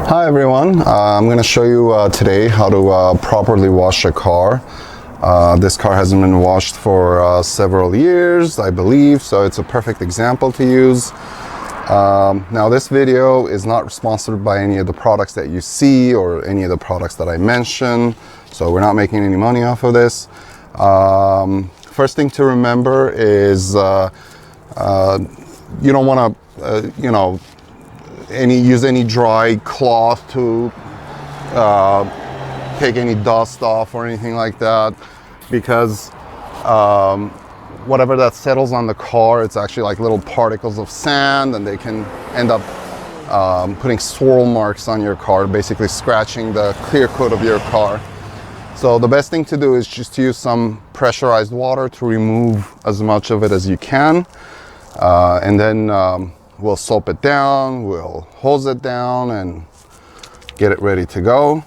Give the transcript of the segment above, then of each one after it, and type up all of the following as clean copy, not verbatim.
Hi everyone, I'm going to show you today how to properly wash a car. This car hasn't been washed for several years, I believe, so it's a perfect example to use. Now this video is not sponsored by any of the products that you see or any of the products that I mention, so we're not making any money off of this. First thing to remember is you don't want to use any dry cloth to take any dust off or anything like that, because whatever that settles on the car, it's actually like little particles of sand, and they can end up putting swirl marks on your car, basically scratching the clear coat of your car. So the best thing to do is just to use some pressurized water to remove as much of it as you can, and then we'll soap it down, we'll hose it down, and get it ready to go.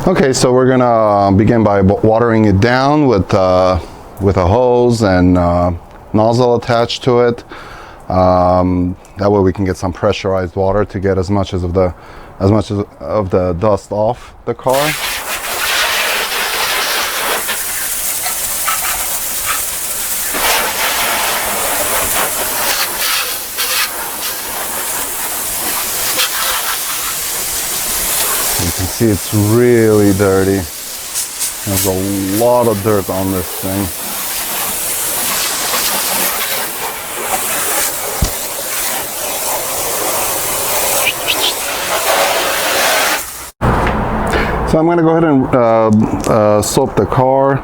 Okay, so we're gonna begin by watering it down with a hose and nozzle attached to it. That way we can get some pressurized water to get as much of the dust off the car. You can see it's really dirty. There's a lot of dirt on this thing. So I'm going to go ahead and soap the car.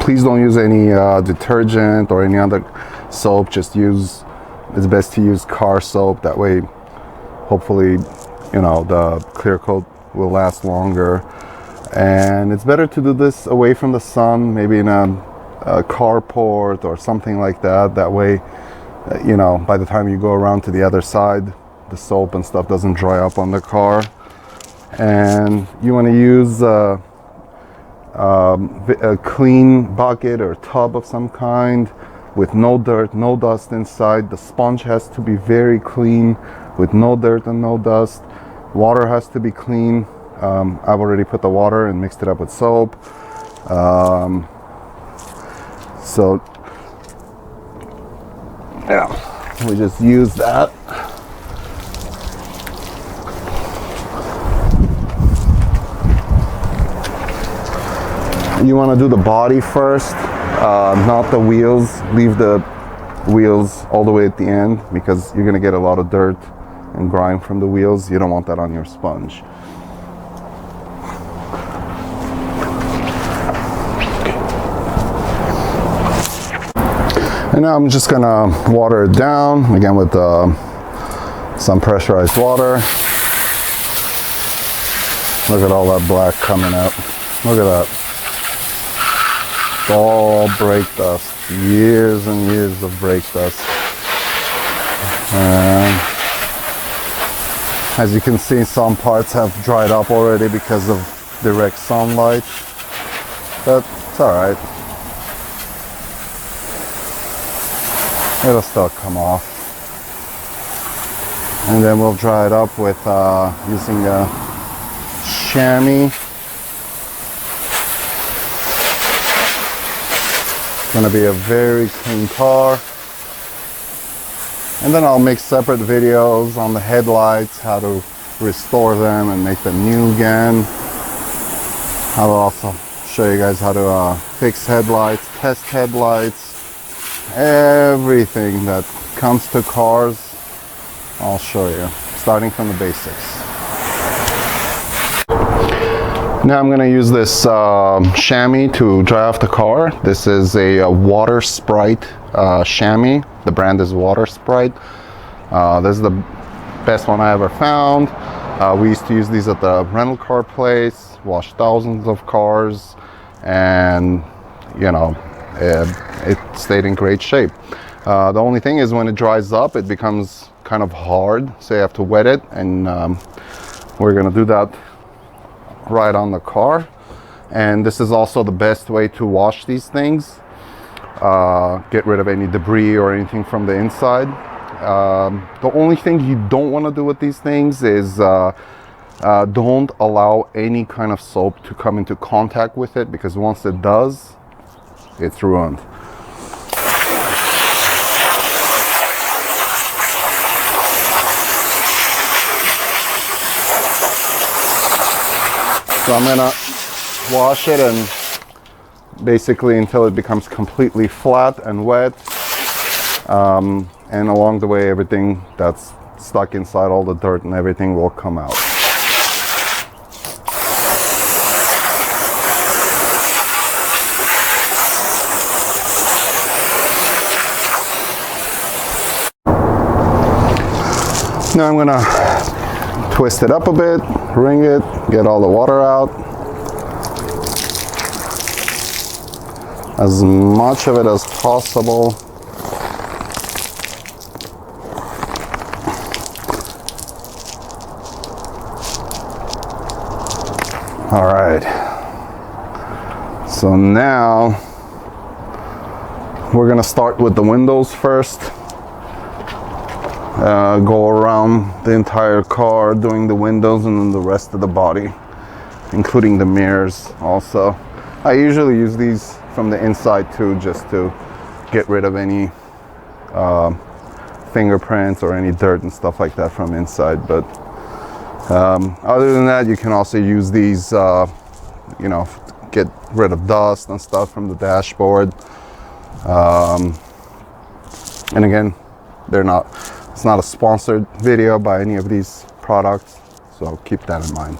Please don't use any detergent or any other soap. It's best to use car soap. That way, hopefully, the clear coat will last longer. And it's better to do this away from the sun, maybe in a carport or something like that. That way, by the time you go around to the other side, the soap and stuff doesn't dry up on the car. And you want to use a clean bucket or tub of some kind with no dirt, no dust inside. The sponge has to be very clean with no dirt and no dust. Water has to be clean. I've already put the water and mixed it up with soap. So yeah, we just use that. You want to do the body first, not the wheels. Leave the wheels all the way at the end, because you're going to get a lot of dirt and grime from the wheels. You don't want that on your sponge. And now I'm just gonna water it down again with some pressurized water. Look at all that black coming out. Look at that. It's all brake dust. Years and years of brake dust. And as you can see, some parts have dried up already because of direct sunlight, but it's alright. It'll still come off. And then we'll dry it up with using a chamois. It's going to be a very clean car. And then I'll make separate videos on the headlights, how to restore them and make them new again. I'll also show you guys how to fix headlights, test headlights, everything that comes to cars. I'll show you, starting from the basics. Now I'm going to use this chamois to dry off the car. This is a Water Sprite chamois. The brand is Water Sprite. This is the best one I ever found. We used to use these at the rental car place, wash thousands of cars, and it stayed in great shape. The only thing is, when it dries up, it becomes kind of hard, so you have to wet it, and we're going to do that right on the car. And this is also the best way to wash these things. Get rid of any debris or anything from the inside. The only thing you don't want to do with these things is don't allow any kind of soap to come into contact with it, because once it does, it's ruined. So I'm gonna wash it and basically until it becomes completely flat and wet. And along the way, everything that's stuck inside, all the dirt and everything, will come out. Now I'm gonna twist it up a bit, wring it, get all the water out. As much of it as possible. All right. So now we're gonna start with the windows first. Go around the entire car doing the windows and then the rest of the body, including the mirrors also. I usually use these from the inside too, just to get rid of any fingerprints or any dirt and stuff like that from inside. But other than that, you can also use these, you know, get rid of dust and stuff from the dashboard. And again, it's not a sponsored video by any of these products, so keep that in mind.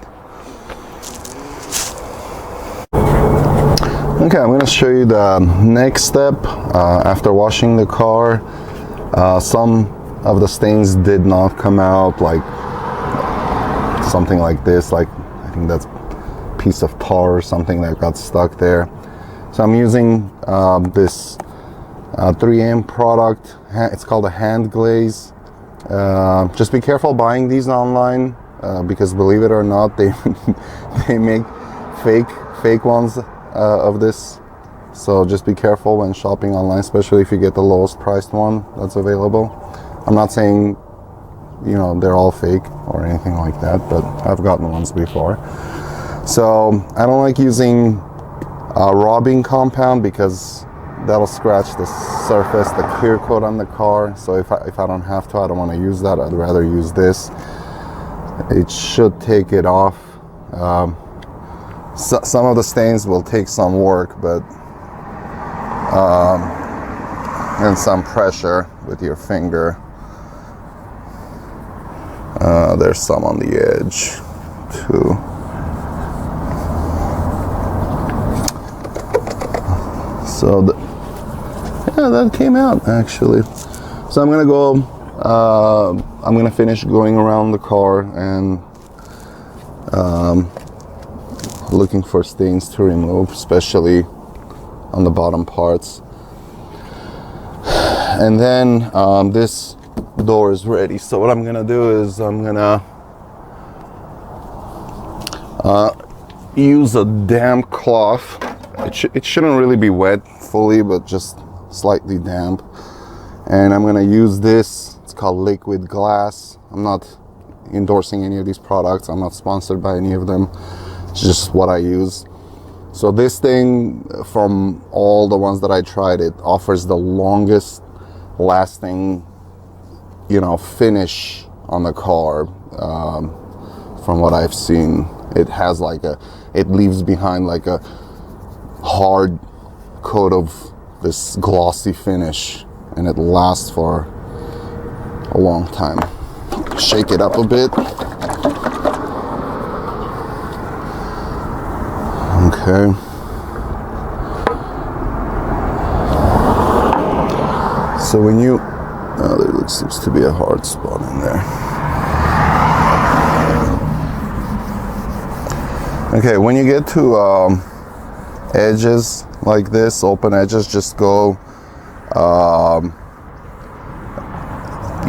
Okay, I'm going to show you the next step after washing the car. Some of the stains did not come out, like something like this, like I think that's a piece of tar or something that got stuck there. So I'm using this 3M product. It's called a hand glaze. Just be careful buying these online because believe it or not, they make fake ones of this. So just be careful when shopping online, especially if you get the lowest priced one that's available. I'm not saying, you know, they're all fake or anything like that, but I've gotten ones before. So I don't like using rubbing compound because that'll scratch the surface, the clear coat on the car. So if I don't have to, I don't want to use that. I'd rather use this. It should take it off. Some of the stains will take some work, but and some pressure with your finger. There's some on the edge too. So yeah, that came out actually. So I'm gonna go, I'm gonna finish going around the car and looking for stains to remove, especially on the bottom parts. And then this door is ready. So what I'm gonna do is I'm gonna use a damp cloth. It shouldn't really be wet fully, but just slightly damp. And I'm gonna use this. It's called Liquid Glass. I'm not endorsing any of these products. I'm not sponsored by any of them. It's just what I use. So this thing, from all the ones that I tried, it offers the longest lasting, you know, finish on the car. From what I've seen, it has like it leaves behind like a hard coat of this glossy finish, and it lasts for a long time. Shake it up a bit. Okay. So when you, there seems to be a hard spot in there. Okay, when you get to edges like this, open edges, just go,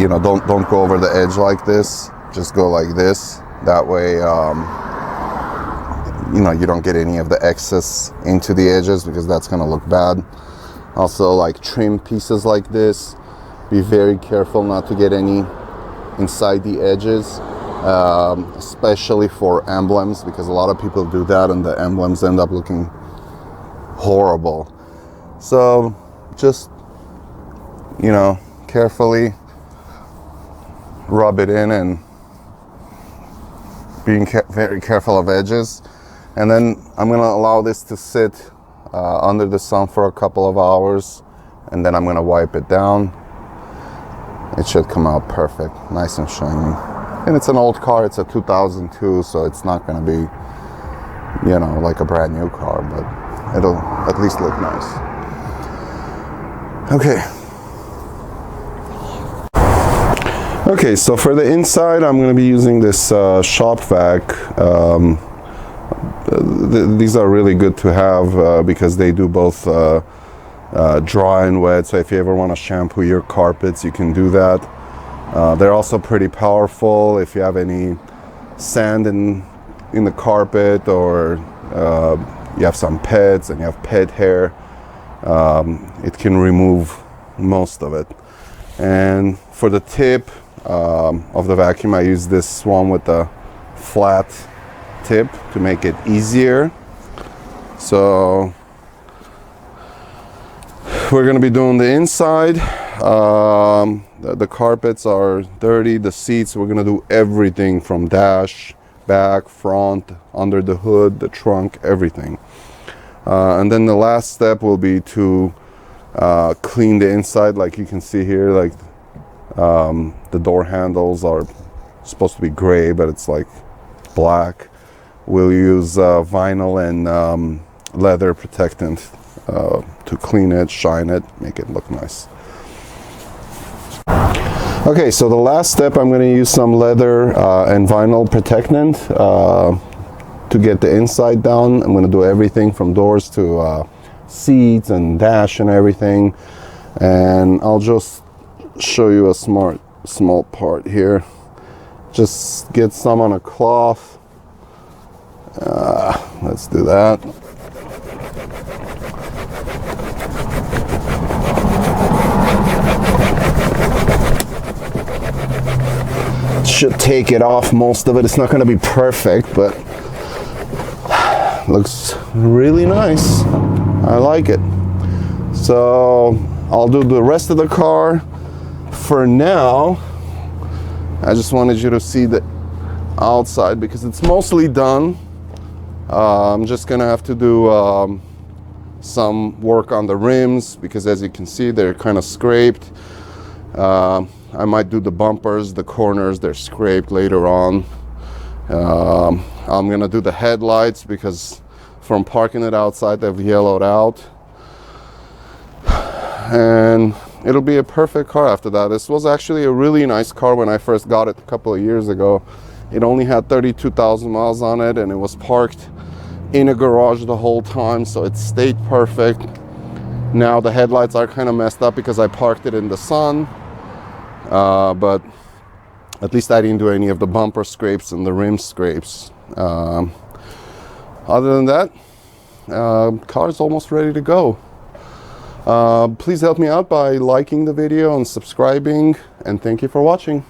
you know, don't go over the edge like this. Just go like this. That way, you know, you don't get any of the excess into the edges because that's gonna look bad. Also, like trim pieces like this, Be very careful not to get any inside the edges, especially for emblems, because a lot of people do that and the emblems end up looking horrible. So just, you know, carefully rub it in and being very careful of edges. And then I'm gonna allow this to sit under the sun for a couple of hours, and then I'm gonna wipe it down. It should come out perfect, nice and shiny. And it's an old car, it's a 2002, so it's not gonna be, you know, like a brand new car, but it'll at least look nice. Okay, so for the inside, I'm gonna be using this shop vac. These are really good to have because they do both dry and wet. So if you ever want to shampoo your carpets, you can do that. They're also pretty powerful. If you have any sand in the carpet, or you have some pets and you have pet hair, it can remove most of it. And for the tip of the vacuum, I use this one with the flat tip to make it easier. So we're going to be doing the inside. The carpets are dirty, the seats, we're going to do everything from dash, back, front, under the hood, the trunk, everything. And then the last step will be to clean the inside. Like you can see here, like the door handles are supposed to be gray, but it's like black. We'll use vinyl and leather protectant to clean it, shine it, make it look nice. Okay, so the last step, I'm going to use some leather and vinyl protectant to get the inside down. I'm going to do everything from doors to seats and dash and everything. And I'll just show you a small part here. Just get some on a cloth. Let's do that. Should take it off most of it. It's not going to be perfect, but looks really nice. I like it. So I'll do the rest of the car. For now, I just wanted you to see the outside because it's mostly done. I'm just gonna have to do some work on the rims because, as you can see, they're kind of scraped. I might do the bumpers, the corners, they're scraped later on. I'm gonna do the headlights because from parking it outside, they've yellowed out. And it'll be a perfect car after that. This was actually a really nice car when I first got it a couple of years ago. It only had 32,000 miles on it, and it was parked in a garage the whole time, so it stayed perfect. Now the headlights are kind of messed up because I parked it in the sun, but at least I didn't do any of the bumper scrapes and the rim scrapes. Other than that, car's almost ready to go. Please help me out by liking the video and subscribing, and thank you for watching.